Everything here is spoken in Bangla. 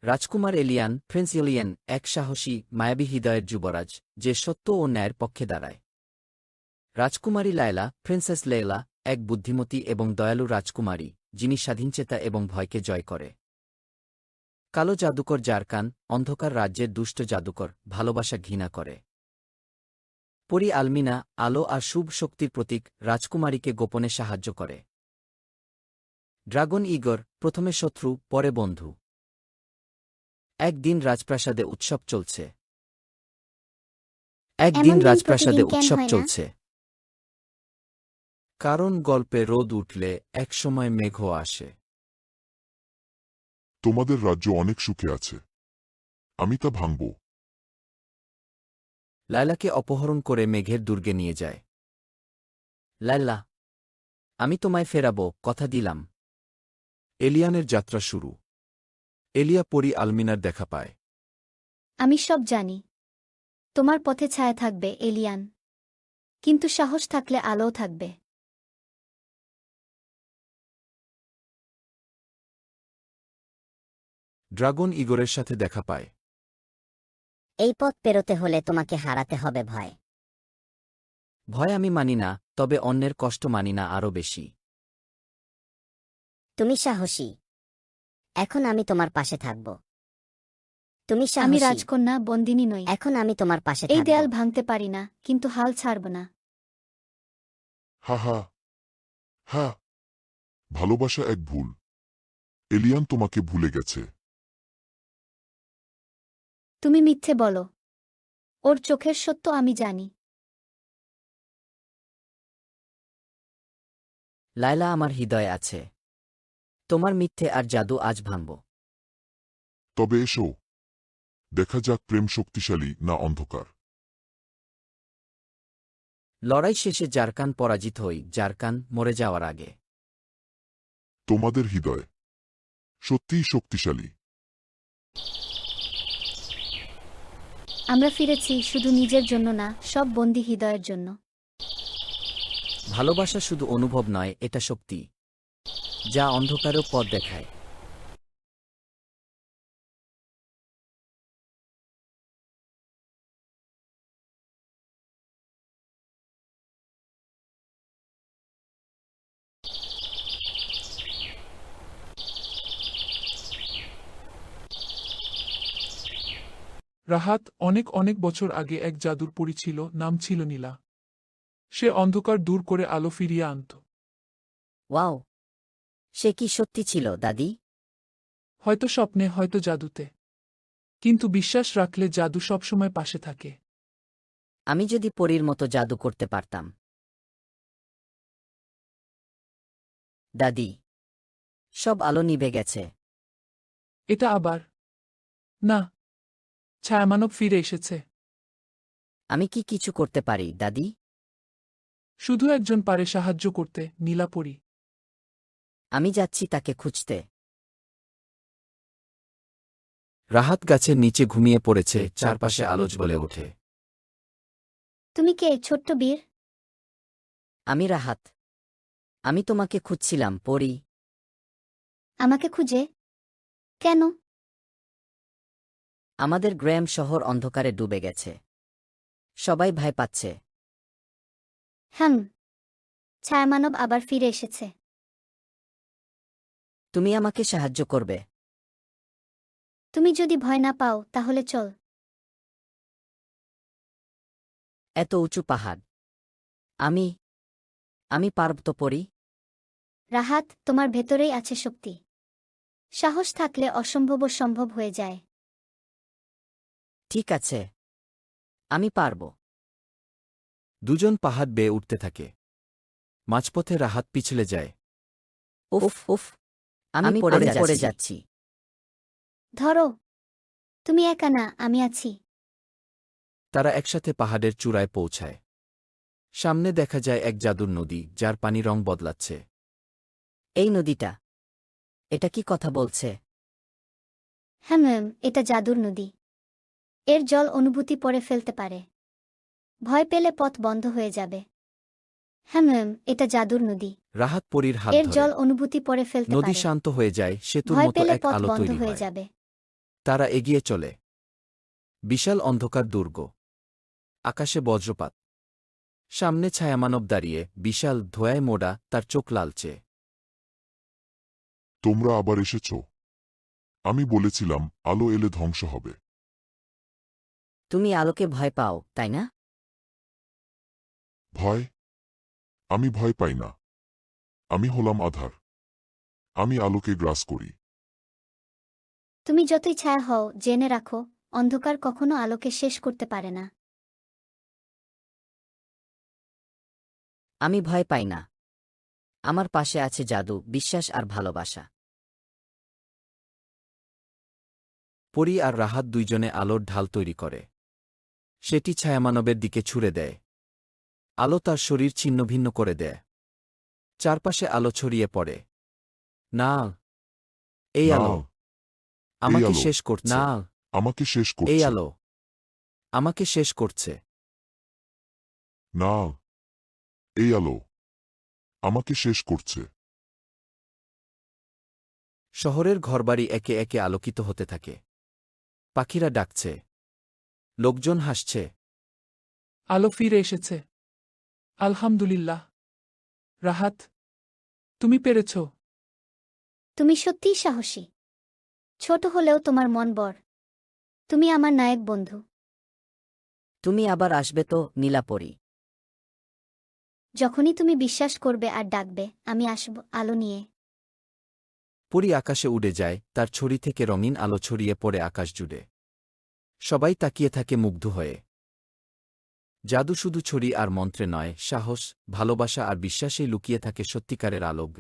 রাজকুমার এলিয়ান, প্রিন্স এলিয়ান, এক সাহসী, মায়াবী হৃদয়ের যুবরাজ, যে সত্য ও ন্যায়ের পক্ষে দাঁড়ায়। রাজকুমারী লায়লা, প্রিন্সেস লেয়লা, এক বুদ্ধিমতী এবং দয়ালু রাজকুমারী, যিনি স্বাধীনচেতা এবং ভয়কে জয় করে। কালো জাদুকর জারকান, অন্ধকার রাজ্যের দুষ্ট জাদুকর, ভালোবাসা ঘৃণা করে। পরী আলমিনা, আলো আর শুভ শক্তির প্রতীক, রাজকুমারীকে গোপনে সাহায্য করে। ড্রাগন ইগর, প্রথমে শত্রু, পরে বন্ধু। একদিন রাজপ্রাসাদে উৎসব চলছে। একদিন এমন দিন রাজপ্রাসাদে প্রতিদিন কেন উৎসব হয় না? চলছে। কারণ গল্পে রোদ উঠলে একসময় মেঘও আসে। তোমাদের রাজ্য অনেক সুখে আছে। আমি তা ভাঙব। লায়লাকে অপহরণ করে মেঘের দুর্গে নিয়ে যায়। লায়লা, আমি তোমায় ফেরাবো, কথা দিলাম। এলিয়ানের যাত্রা শুরু। এলিয়া পরী আলমিনার দেখা পায়। আমি সব জানি। তোমার পথে ছায়া থাকবে, এলিয়ান। কিন্তু সাহস থাকলে আলোও থাকবে। ড্রাগন ইগরের সাথে দেখা পায়। এই পথ পেরোতে হলে তোমাকে হারাতে হবে ভয়। ভয় আমি মানি না, তবে অন্যের কষ্ট মানি না আরও বেশি। তুমি সাহসী। এখন আমি তোমার পাশে থাকব। তুমি আমি সাহসী। রাজকন্যা, বন্দিনী নই। এখন আমি তোমার পাশে এই থাকব। দেয়াল ভাঙতে পারি না, কিন্তু হাল ছাড়ব না। হা হা হা। ভালোবাসা এক ভুল। এলিয়ান তোমাকে ভুলে গেছে। তুমি মিথ্যে বলো। ওর চোখের সত্য আমি জানি। লায়লা আমার হৃদয়ে আছে। তোমার মিথ্যে আর জাদু আজ ভাঙব। তবে এসো, দেখা যাক প্রেম শক্তিশালী না অন্ধকার। লড়াই শেষে জারকান পরাজিত হই, জারকান মরে যাওয়ার আগে। তোমাদের হৃদয় সত্যিই শক্তিশালী। আমরা ফিরেছি শুধু নিজের জন্য না, সব বন্দী হৃদয়ের জন্য। ভালোবাসা শুধু অনুভব নয়, এটা শক্তি, যা অন্ধকারেও পথ দেখায়। রাহাত অনেক অনেক বছর আগে এক জাদুর পরী ছিল, নাম ছিল নীলা। সে অন্ধকার দূর করে আলো ফিরিয়ে আনত। ওয়াও, সে কি সত্যি ছিল দাদি? হয়তো স্বপ্নে, হয়তো জাদুতে। কিন্তু বিশ্বাস রাখলে জাদু সবসময় পাশে থাকে। আমি যদি পরীর মতো জাদু করতে পারতাম। দাদি, সব আলো নিভে গেছে। এটা আবার না, ছায়ামানব ফিরে এসেছে। আমি কি কিছু করতে পারি দাদি? শুধু একজন পারে সাহায্য করতে, নীলা পরী। আমি যাচ্ছি তাকে খুঁজতে। রাহাত গাছের নিচে ঘুমিয়ে পড়েছে, চারপাশে আলো জ্বলে ওঠে। তুমি কে, ছোট্ট বীর? আমি রাহাত। আমি তোমাকে খুঁজছিলাম পরী। আমাকে খুঁজে? কেন? আমাদের গ্রাম শহর অন্ধকারে ডুবে গেছে। সবাই ভয় পাচ্ছে। ছায়ামানব আবার ফিরে এসেছে। তুমি আমাকে সাহায্য করবে? তুমি যদি ভয় না পাও তাহলে চল। এত উঁচু পাহাড়। আমি পারব তো পরী? রাহাত, তোমার ভেতরেই আছে শক্তি। সাহস থাকলে অসম্ভবও সম্ভব হয়ে যায়। ঠিক আছে, আমি পারব। দুজন পাহাড় বেয়ে উঠতে থাকে। মাঝপথে রাহাত পিছলে যায়। উফ উফ, আমি পড়ে যাচ্ছি। ধরো, তুমি একা না, আমি আছি। তারা একসাথে পাহাড়ের চূড়ায় পৌঁছায়। সামনে দেখা যায় এক জাদুর নদী, যার পানি রং বদলাচ্ছে। এই নদীটা, এটা কি কথা বলছে? এটা জাদুর নদী। এর জল অনুভূতি পরে ফেলতে পারে। ভয় পেলে পথ বন্ধ হয়ে যাবে। এটা জাদুর নদী। রাহাত পরীর হাত এর ধরে। জল অনুভূতি পরে ফেলতে নদী পারে। শান্ত হয়ে যায়, সেতুর ভয় মতো পেলে এক পথ আলো বন্ধ তৈরি হয়ে হয়। যাবে। তারা এগিয়ে চলে। বিশাল অন্ধকার দুর্গ। আকাশে বজ্রপাত। সামনে ছায়ামানব দাঁড়িয়ে, বিশাল, ধোঁয়ায় মোড়া, তার চোখ লালচে। তোমরা আবার এসেছ। আমি বলেছিলাম আলো এলে ধ্বংস হবে। তুমি আলোকে ভয় পাও, তাই না? ভয়? আমি ভয় পাই না। আমি হলাম আধার। আমি আলোকে গ্রাস করি। তুমি যতই ছায়া হও, জেনে রাখো, অন্ধকার কখনো আলোকে শেষ করতে পারে না। আমি ভয় পাই না। আমার পাশে আছে জাদু, বিশ্বাস আর ভালোবাসা। পরী আর রাহাত দুইজনে আলোর ঢাল তৈরি করে। সেটি ছায়ামানবের দিকে ছুড়ে দেয়। আলো তার শরীর ছিন্নভিন্ন করে দেয়। চারপাশে আলো ছড়িয়ে পড়ে। না, এই না, আলো আমাকে আলো। শেষ করছে। না, আমাকে শেষ এই করছে। আলো আমাকে শেষ করছে। না, এই আলো আমাকে শেষ করছে। শহরের ঘরবাড়ি একে একে আলোকিত হতে থাকে। পাখিরা ডাকছে। লোকজন হাসছে। আলো ফিরে এসেছে। আলহামদুলিল্লাহ। রাহাত, তুমি পেরেছ। তুমি সত্যিই সাহসী। ছোট হলেও তোমার মন বড়। তুমি আমার নায়ক বন্ধু। তুমি আবার আসবে তো, নীলাপরি? যখনই তুমি বিশ্বাস করবে আর ডাকবে, আমি আসব আলো নিয়ে। পরী আকাশে উড়ে যায়, তার ছড়ি থেকে রঙিন আলো ছড়িয়ে পড়ে আকাশ জুড়ে। সবাই তাকিয়ে থাকে মুগ্ধ হয়ে। জাদু শুধু ছড়ি আর মন্ত্রে নয়, সাহস, ভালোবাসা আর বিশ্বাসেই লুকিয়ে থাকে সত্যিকারের আলো।